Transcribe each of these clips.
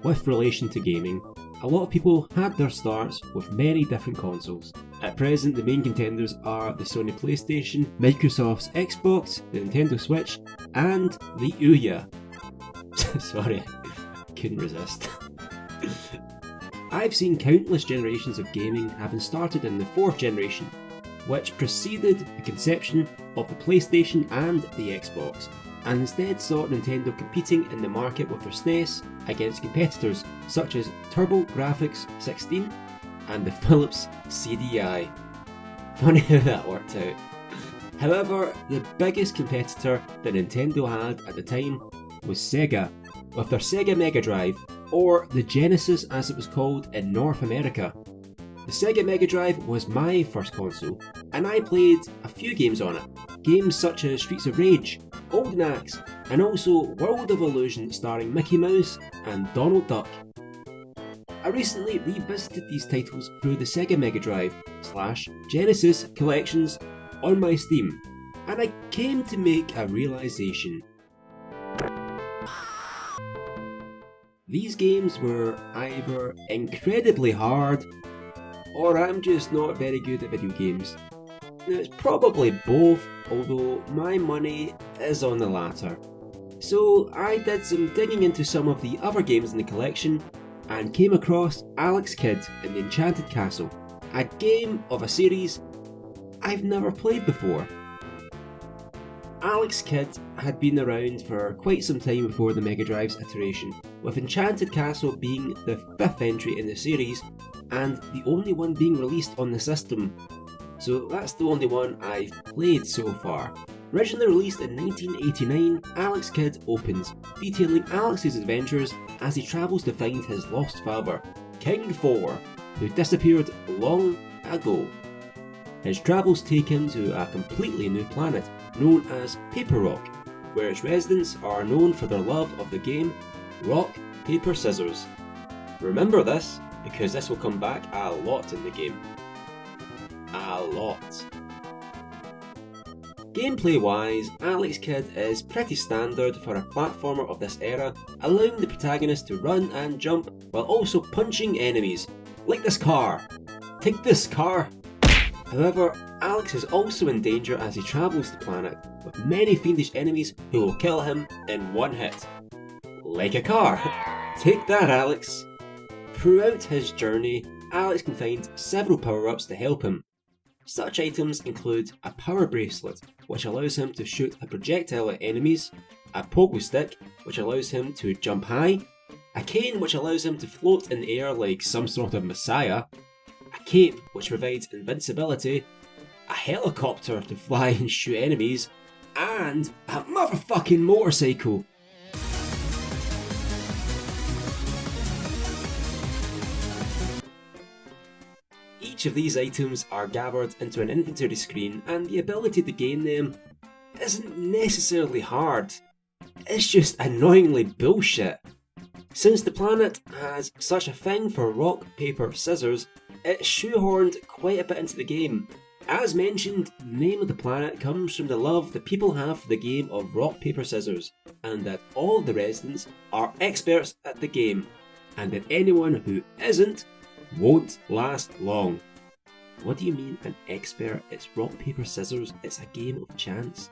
With relation to gaming, a lot of people had their starts with many different consoles. At present, the main contenders are the Sony PlayStation, Microsoft's Xbox, the Nintendo Switch, and the Ouya. Sorry, couldn't resist. I've seen countless generations of gaming having started in the 4th generation, which preceded the conception of the PlayStation and the Xbox, and instead saw Nintendo competing in the market with their SNES against competitors such as TurboGrafx 16 and the Philips CDI. Funny how that worked out. However, the biggest competitor that Nintendo had at the time was Sega, with their Sega Mega Drive, or the Genesis as it was called in North America. The Sega Mega Drive was my first console, and I played a few games on it. Games such as Streets of Rage, Golden Axe, and also World of Illusion starring Mickey Mouse and Donald Duck. I recently revisited these titles through the Sega Mega Drive / Genesis collections on my Steam, and I came to make a realisation. These games were either incredibly hard, or I'm just not very good at video games. Now, it's probably both, although my money is on the latter. So I did some digging into some of the other games in the collection and came across Alex Kidd in the Enchanted Castle, a game of a series I've never played before. Alex Kidd had been around for quite some time before the Mega Drive's iteration, with Enchanted Castle being the 5th entry in the series and the only one being released on the system. So that's the only one I've played so far. Originally released in 1989, Alex Kidd opens, detailing Alex's adventures as he travels to find his lost father, King 4, who disappeared long ago. His travels take him to a completely new planet known as Paper Rock, where its residents are known for their love of the game Rock, Paper, Scissors. Remember this, because this will come back a lot in the game. A lot. Gameplay wise, Alex Kidd is pretty standard for a platformer of this era, allowing the protagonist to run and jump while also punching enemies. Like this car! Take this car! However, Alex is also in danger as he travels the planet, with many fiendish enemies who will kill him in one hit. Like a car! Take that, Alex! Throughout his journey, Alex can find several power-ups to help him. Such items include a power bracelet, which allows him to shoot a projectile at enemies, a pogo stick, which allows him to jump high, a cane which allows him to float in the air like some sort of messiah, a cape which provides invincibility, a helicopter to fly and shoot enemies, and a motherfucking motorcycle. Each of these items are gathered into an inventory screen, and the ability to gain them isn't necessarily hard, it's just annoyingly bullshit. Since the planet has such a thing for rock, paper, scissors, it's shoehorned quite a bit into the game. As mentioned, the name of the planet comes from the love that people have for the game of rock, paper, scissors, and that all of the residents are experts at the game, and that anyone who isn't won't last long. What do you mean an expert? It's rock, paper, scissors, it's a game of chance.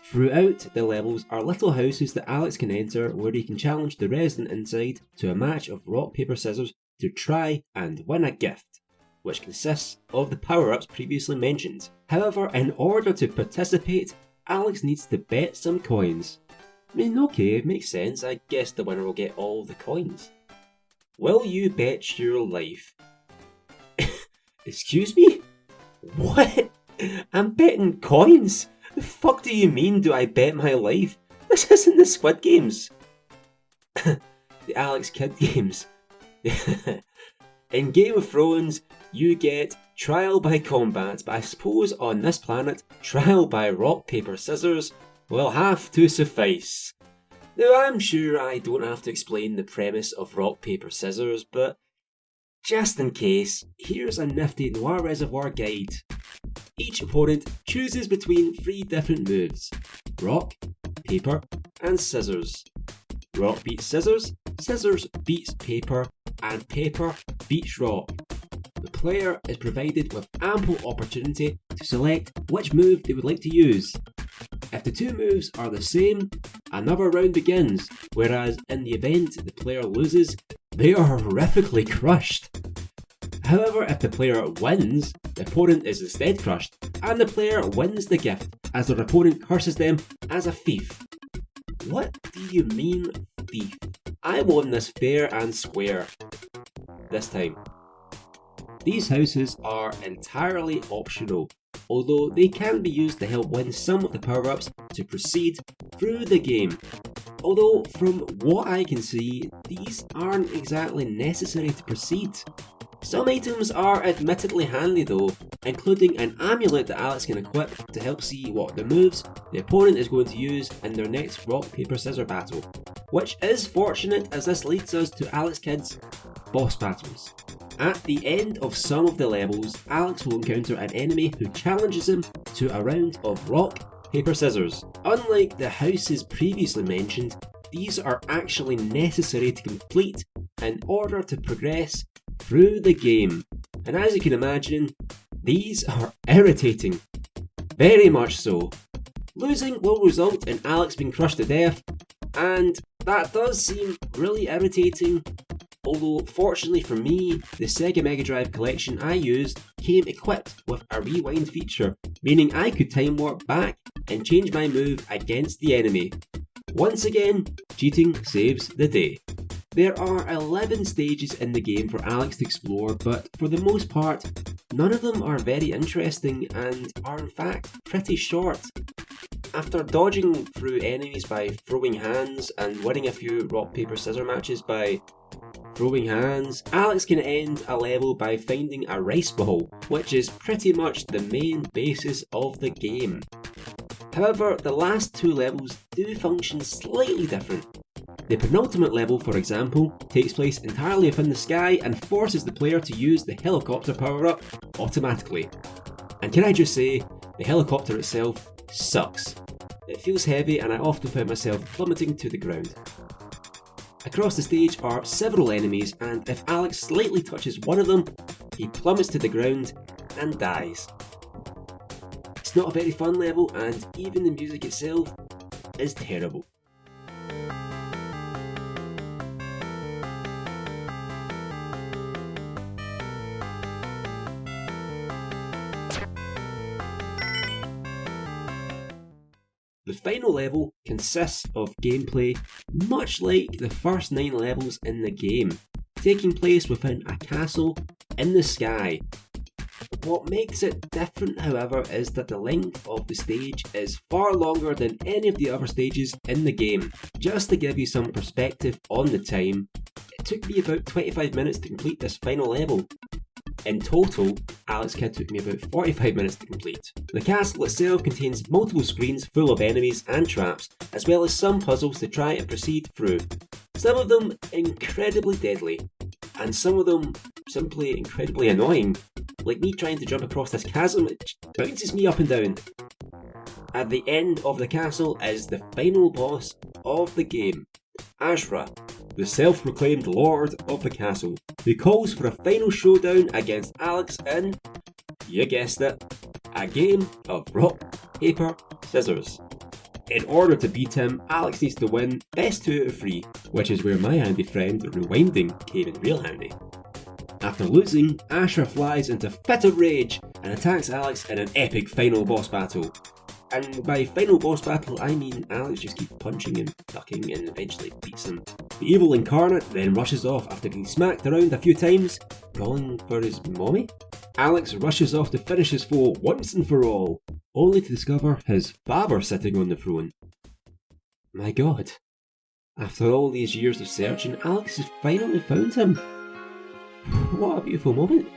Throughout the levels are little houses that Alex can enter where he can challenge the resident inside to a match of rock, paper, scissors to try and win a gift, which consists of the power-ups previously mentioned. However, in order to participate, Alex needs to bet some coins. I mean, okay, it makes sense, I guess the winner will get all the coins. Will you bet your life? Excuse me? What? I'm betting coins? The fuck do you mean do I bet my life? This isn't the Squid Games. The Alex Kidd games. In Game of Thrones, you get trial by combat, but I suppose on this planet, trial by rock, paper, scissors will have to suffice. Now, I'm sure I don't have to explain the premise of rock, paper, scissors, but Just in case, here's a nifty Noir Reservoir guide. Each opponent chooses between 3 different moves: rock, paper, and scissors. Rock beats scissors, scissors beats paper, and paper beats rock. The player is provided with ample opportunity to select which move they would like to use. If the 2 moves are the same, another round begins, whereas in the event the player loses, they are horrifically crushed. However, if the player wins, the opponent is instead crushed, and the player wins the gift as their opponent curses them as a thief. What do you mean, thief? I won this fair and square. This time. These houses are entirely optional, although they can be used to help win some of the power-ups to proceed through the game. Although, from what I can see, these aren't exactly necessary to proceed. Some items are admittedly handy though, including an amulet that Alex can equip to help see what the moves the opponent is going to use in their next rock, paper, scissors battle, which is fortunate as this leads us to Alex Kidd's boss battles. At the end of some of the levels, Alex will encounter an enemy who challenges him to a round of rock, paper, scissors. Unlike the houses previously mentioned, these are actually necessary to complete in order to progress through the game. And as you can imagine, these are irritating. Very much so. Losing will result in Alex being crushed to death, and that does seem really irritating. Although, fortunately for me, the Sega Mega Drive collection I used came equipped with a rewind feature, meaning I could time warp back and change my move against the enemy. Once again, cheating saves the day. There are 11 stages in the game for Alex to explore, but for the most part, none of them are very interesting and are in fact pretty short. After dodging through enemies by throwing hands and winning a few rock, paper, scissors matches by throwing hands, Alex can end a level by finding a rice ball, which is pretty much the main basis of the game. However, the last 2 levels do function slightly different. The penultimate level, for example, takes place entirely up in the sky and forces the player to use the helicopter power-up automatically. And can I just say, the helicopter itself sucks. It feels heavy and I often find myself plummeting to the ground. Across the stage are several enemies, and if Alex slightly touches one of them, he plummets to the ground and dies. It's not a very fun level, and even the music itself is terrible. The final level consists of gameplay much like the first 9 levels in the game, taking place within a castle in the sky. What makes it different, however, is that the length of the stage is far longer than any of the other stages in the game. Just to give you some perspective on the time, it took me about 25 minutes to complete this final level. In total, Alex Kidd took me about 45 minutes to complete. The castle itself contains multiple screens full of enemies and traps, as well as some puzzles to try and proceed through. Some of them incredibly deadly, and some of them simply incredibly annoying, like me trying to jump across this chasm, it bounces me up and down. At the end of the castle is the final boss of the game, Ashra, the self-proclaimed lord of the castle, who calls for a final showdown against Alex in, you guessed it, a game of rock, paper, scissors. In order to beat him, Alex needs to win best 2 out of 3, which is where my handy friend rewinding came in real handy. After losing, Ashra flies into a fit of rage and attacks Alex in an epic final boss battle. And by final boss battle, I mean Alex just keeps punching and ducking and eventually beats him. The evil incarnate then rushes off after being smacked around a few times, calling for his mommy. Alex rushes off to finish his foe once and for all, only to discover his father sitting on the throne. My god. After all these years of searching, Alex has finally found him. What a beautiful moment.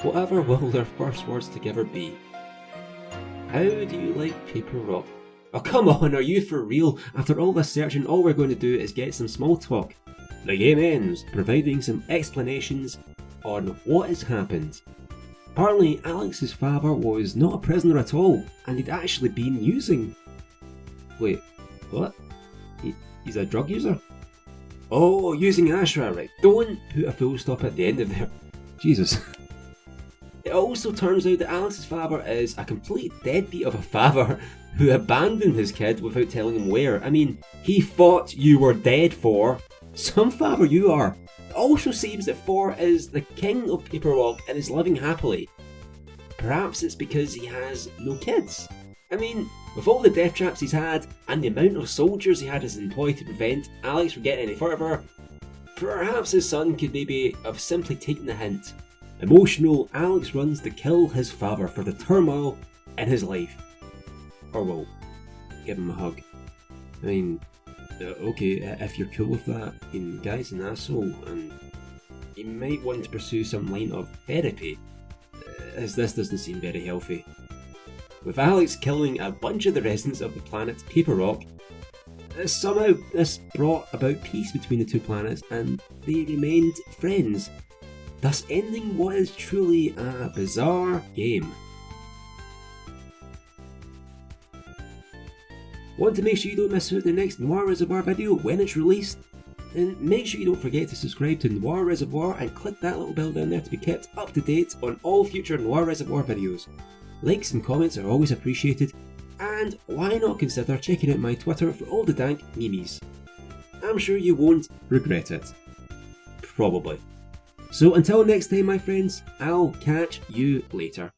Whatever will their first words together be? How do you like paper rock? Oh come on, are you for real? After all this searching, all we're going to do is get some small talk. The game ends, providing some explanations on what has happened. Apparently, Alex's father was not a prisoner at all, and he'd actually been using... Wait, what? He's a drug user? Oh, using Ashra, right. Don't put a full stop at the end of there. Jesus. It also turns out that Alex's father is a complete deadbeat of a father who abandoned his kid without telling him where. I mean, he thought you were dead, For. Some father you are. It also seems that For is the king of Paper Rock and is living happily. Perhaps it's because he has no kids. I mean, with all the death traps he's had, and the amount of soldiers he had as employed to prevent Alex from getting any further, perhaps his son could maybe have simply taken the hint. Emotional, Alex runs to kill his father for the turmoil in his life. Or will give him a hug. I mean, okay, if you're cool with that, I mean, guy's an asshole, and you might want to pursue some line of therapy, as this doesn't seem very healthy. With Alex killing a bunch of the residents of the planet Paper Rock, somehow this brought about peace between the two planets and they remained friends, thus ending what is truly a bizarre game. Want to make sure you don't miss out the next Noir Reservoir video when it's released? Then make sure you don't forget to subscribe to Noir Reservoir and click that little bell down there to be kept up to date on all future Noir Reservoir videos. Likes and comments are always appreciated, and why not consider checking out my Twitter for all the dank memes. I'm sure you won't regret it. Probably. So until next time, my friends, I'll catch you later.